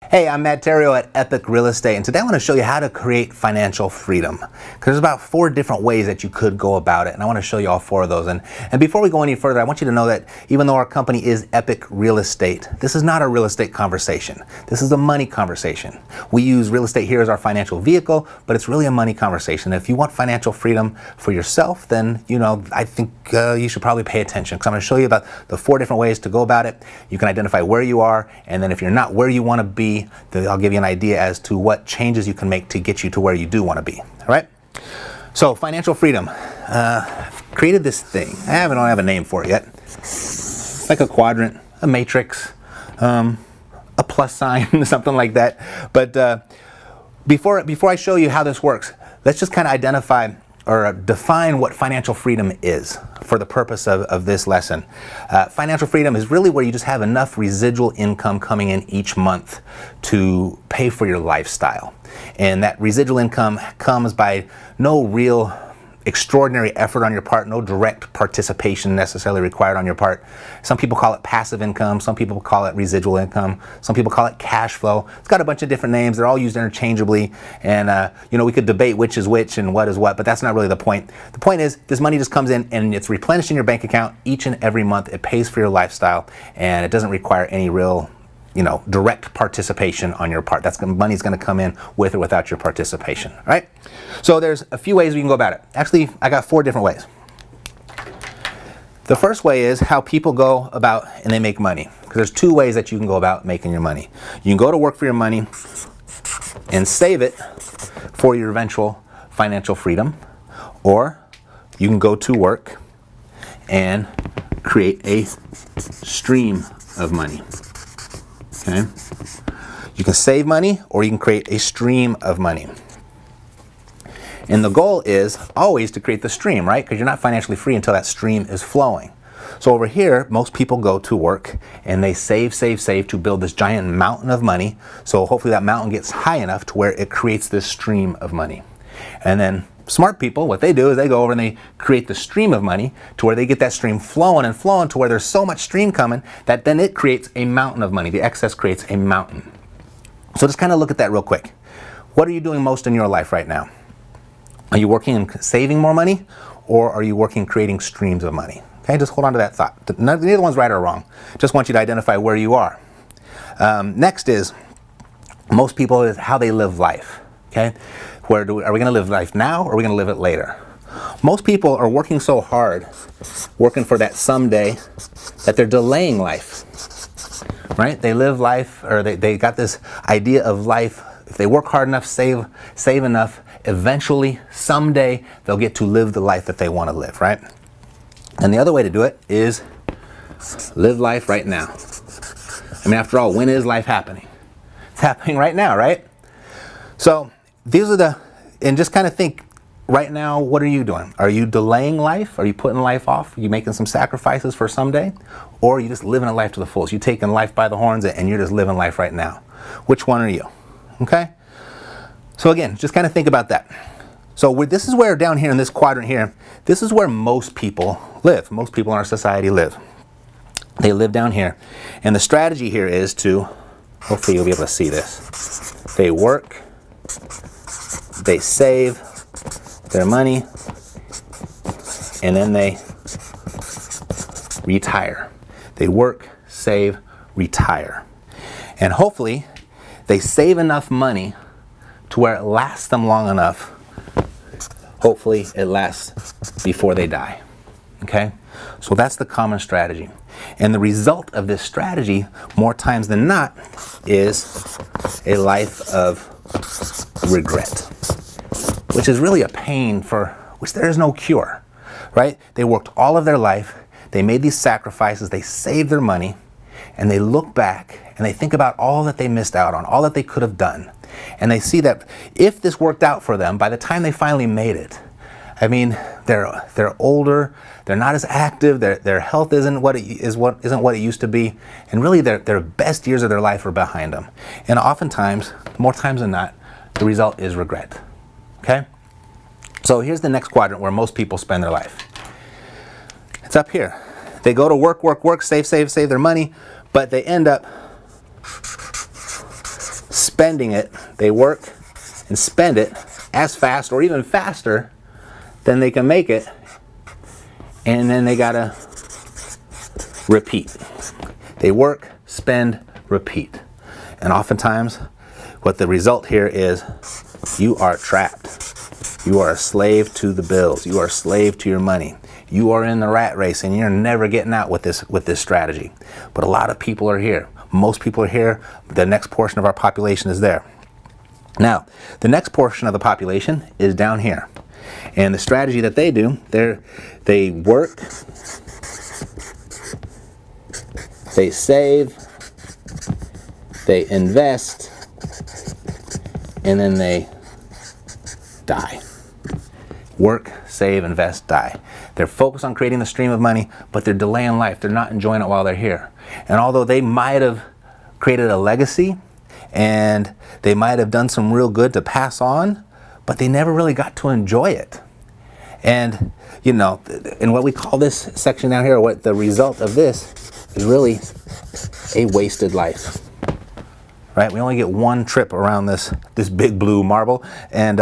Hey, I'm Matt Theriault at Epic Real Estate, and today I want to show you how to create financial freedom. Because there's about 4 different ways that you could go about it, and I want to show you all 4 of those. And before we go any further, I want you to know that even though our company is Epic Real Estate, this is not a real estate conversation. This is a money conversation. We use real estate here as our financial vehicle, but it's really a money conversation. If you want financial freedom for yourself, then I think you should probably pay attention, because I'm going to show you about the 4 different ways to go about it. You can identify where you are, and then if you're not where you want to be, then I'll give you an idea as to what changes you can make to get you to where you do want to be. All right? So, financial freedom. I've created this thing. I don't have a name for it yet. It's like a quadrant, a matrix, a plus sign, something like that. But before I show you how this works, let's just kind of identify or define what financial freedom is for the purpose of this lesson. Financial freedom is really where you just have enough residual income coming in each month to pay for your lifestyle. And that residual income comes by no real extraordinary effort on your part, no direct participation necessarily required on your part. Some people call it passive income, some people call it residual income, some people call it cash flow. It's got a bunch of different names. They're all used interchangeably, and we could debate which is which and what is what, but that's not really the point. The point is this money just comes in and it's replenished in your bank account each and every month. It pays for your lifestyle, and it doesn't require any real direct participation on your part. Money's going to come in with or without your participation, right? So there's a few ways we can go about it. Actually, I got 4 different ways. The first way is how people go about and they make money. Because there's 2 ways that you can go about making your money. You can go to work for your money and save it for your eventual financial freedom, or you can go to work and create a stream of money. Okay. You can save money, or you can create a stream of money. And the goal is always to create the stream, right? Because you're not financially free until that stream is flowing. So over here, most people go to work and they save to build this giant mountain of money. So hopefully that mountain gets high enough to where it creates this stream of money. And then smart people, what they do is they go over and they create the stream of money to where they get that stream flowing to where there's so much stream coming that then it creates a mountain of money. The excess creates a mountain. So just kind of look at that real quick. What are you doing most in your life right now? Are you working and saving more money, or are you working creating streams of money? Okay, just hold on to that thought. Neither one's right or wrong. Just want you to identify where you are. Next is most people is how they live life. Okay, are we going to live life now, or are we going to live it later? Most people are working so hard, working for that someday, that they're delaying life. Right? They live life, or they got this idea of life. If they work hard enough, save enough, eventually, someday, they'll get to live the life that they want to live, right? And the other way to do it is live life right now. I mean, after all, when is life happening? It's happening right now, right? So these are and just kind of think, right now, what are you doing? Are you delaying life? Are you putting life off? Are you making some sacrifices for someday? Or are you just living a life to the fullest? You taking life by the horns and you're just living life right now. Which one are you? Okay? So again, just kind of think about that. So this is where down here in this quadrant here, this is where most people live. Most people in our society live. They live down here. And the strategy here is to, hopefully you'll be able to see this. They work, they save their money, and then they retire. They work, save, retire. And hopefully they save enough money to where it lasts them long enough. Hopefully it lasts before they die. Okay? So that's the common strategy. And the result of this strategy, more times than not, is a life of regret, which is really a pain for which there is no cure, right? They worked all of their life, they made these sacrifices, they saved their money, and they look back and they think about all that they missed out on, all that they could have done. And they see that if this worked out for them, by the time they finally made it, I mean, they're older, they're not as active, their health isn't what it used to be, and really their best years of their life are behind them. And oftentimes, more times than not, the result is regret. Okay? So here's the next quadrant where most people spend their life. It's up here. They go to work, save their money, but they end up spending it. They work and spend it as fast or even faster than they can make it, and then they gotta repeat. They work, spend, repeat. And oftentimes what the result here is you are trapped. You are a slave to the bills. You are a slave to your money. You are in the rat race and you're never getting out with this strategy. But a lot of people are here. Most people are here. The next portion of our population is there. Now, the next portion of the population is down here. And the strategy that they do, they work, they save, they invest, and then they die. Work, save, invest, die. They're focused on creating the stream of money, but they're delaying life. They're not enjoying it while they're here. And although they might have created a legacy and they might have done some real good to pass on, but they never really got to enjoy it. And, you know, in what we call this section down here, what the result of this is really a wasted life. Right? We only get one trip around this big blue marble, and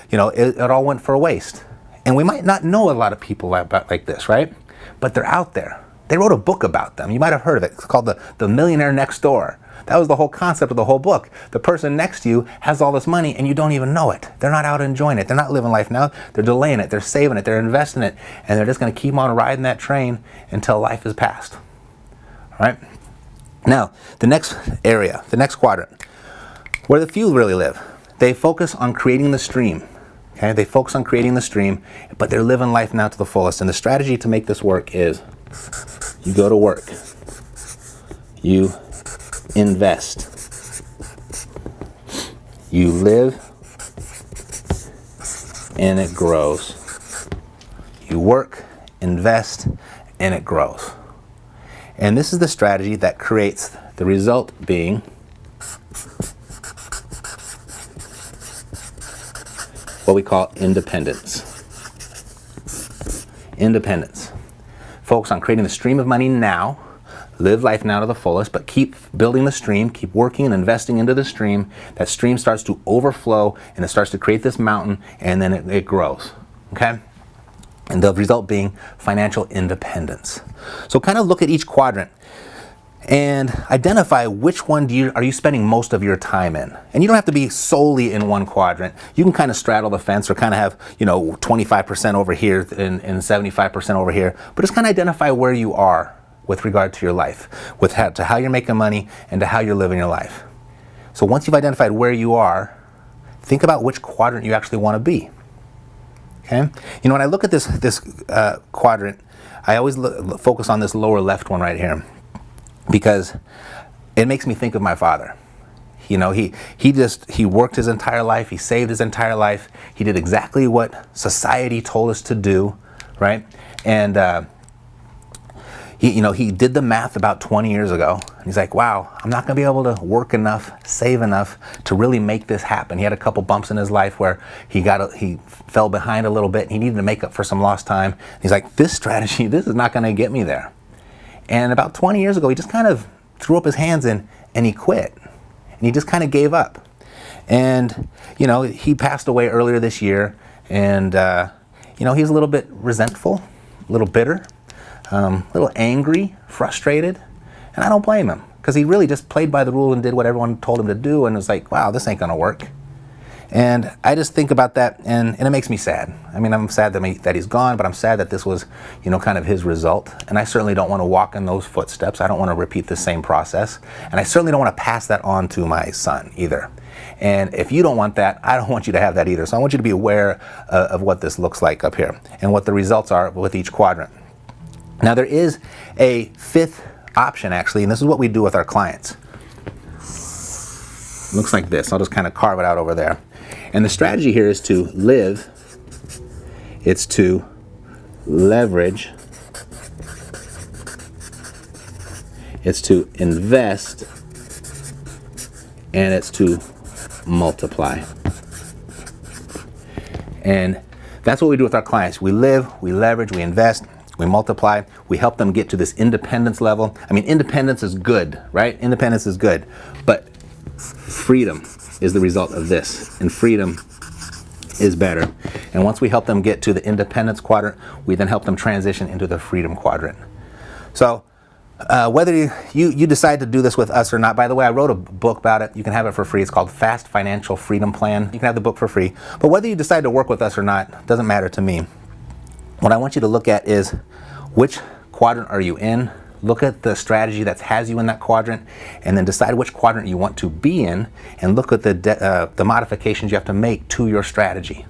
you know, it all went for a waste. And we might not know a lot of people like this, right? But they're out there. They wrote a book about them. You might have heard of it. It's called the Millionaire Next Door. That was the whole concept of the whole book. The person next to you has all this money and you don't even know it. They're not out enjoying it. They're not living life now. They're delaying it. They're saving it. They're investing it. And they're just going to keep on riding that train until life is past. All right? Now, the next area, the next quadrant, where the few really live, they focus on creating the stream. Okay? They focus on creating the stream, but they're living life now to the fullest. And the strategy to make this work is you go to work. You invest. You live, and it grows. You work, invest, and it grows. And this is the strategy that creates the result being what we call independence. Independence. Focus on creating the stream of money now. Live life now to the fullest, but keep building the stream, keep working and investing into the stream. That stream starts to overflow and it starts to create this mountain, and then it grows. Okay? And the result being financial independence. So kind of look at each quadrant and identify which one are you spending most of your time in. And you don't have to be solely in one quadrant. You can kind of straddle the fence or kind of have, you know, 25% over here and 75% over here, but just kind of identify where you are with regard to your life, to how you're making money and to how you're living your life. So once you've identified where you are, think about which quadrant you actually want to be. Okay? You know, when I look at this quadrant, I always focus on this lower left one right here because it makes me think of my father. You know, he worked his entire life, he saved his entire life, he did exactly what society told us to do, right? And he did the math about 20 years ago. He's like, wow, I'm not going to be able to work enough, save enough to really make this happen. He had a couple bumps in his life where he fell behind a little bit and he needed to make up for some lost time. He's like, this strategy, this is not going to get me there. And about 20 years ago, he just kind of threw up his hands and he quit. And he just kind of gave up. And, you know, he passed away earlier this year. And, you know, he's a little bit resentful, a little bitter. A little angry, frustrated, and I don't blame him because he really just played by the rule and did what everyone told him to do and was like, wow, this ain't gonna work. And I just think about that and it makes me sad. I mean, I'm sad that he's gone, but I'm sad that this was, you know, kind of his result. And I certainly don't want to walk in those footsteps. I don't want to repeat the same process. And I certainly don't want to pass that on to my son either. And if you don't want that, I don't want you to have that either. So I want you to be aware of what this looks like up here and what the results are with each quadrant. Now there is a fifth option actually, and this is what we do with our clients. It looks like this. I'll just kind of carve it out over there. And the strategy here is to live, it's to leverage, it's to invest, and it's to multiply. And that's what we do with our clients. We live, we leverage, we invest, we multiply, we help them get to this independence level. I mean, independence is good, right? Independence is good, but freedom is the result of this, and freedom is better. And once we help them get to the independence quadrant, we then help them transition into the freedom quadrant. So whether you decide to do this with us or not, by the way, I wrote a book about it. You can have it for free. It's called Fast Financial Freedom Plan. You can have the book for free. But whether you decide to work with us or not doesn't matter to me. What I want you to look at is, which quadrant are you in? Look at the strategy that has you in that quadrant, and then decide which quadrant you want to be in, and look at the modifications you have to make to your strategy.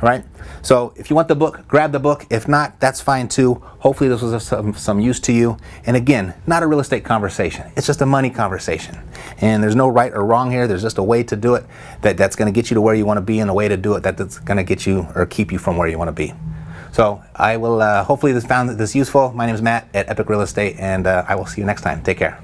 All right? So if you want the book, grab the book. If not, that's fine too. Hopefully this was of some use to you. And again, not a real estate conversation. It's just a money conversation. And there's no right or wrong here. There's just a way to do it that's going to get you to where you want to be, and a way to do it that's going to get you or keep you from where you want to be. So I will hopefully found this useful. My name is Matt at Epic Real Estate, and I will see you next time. Take care.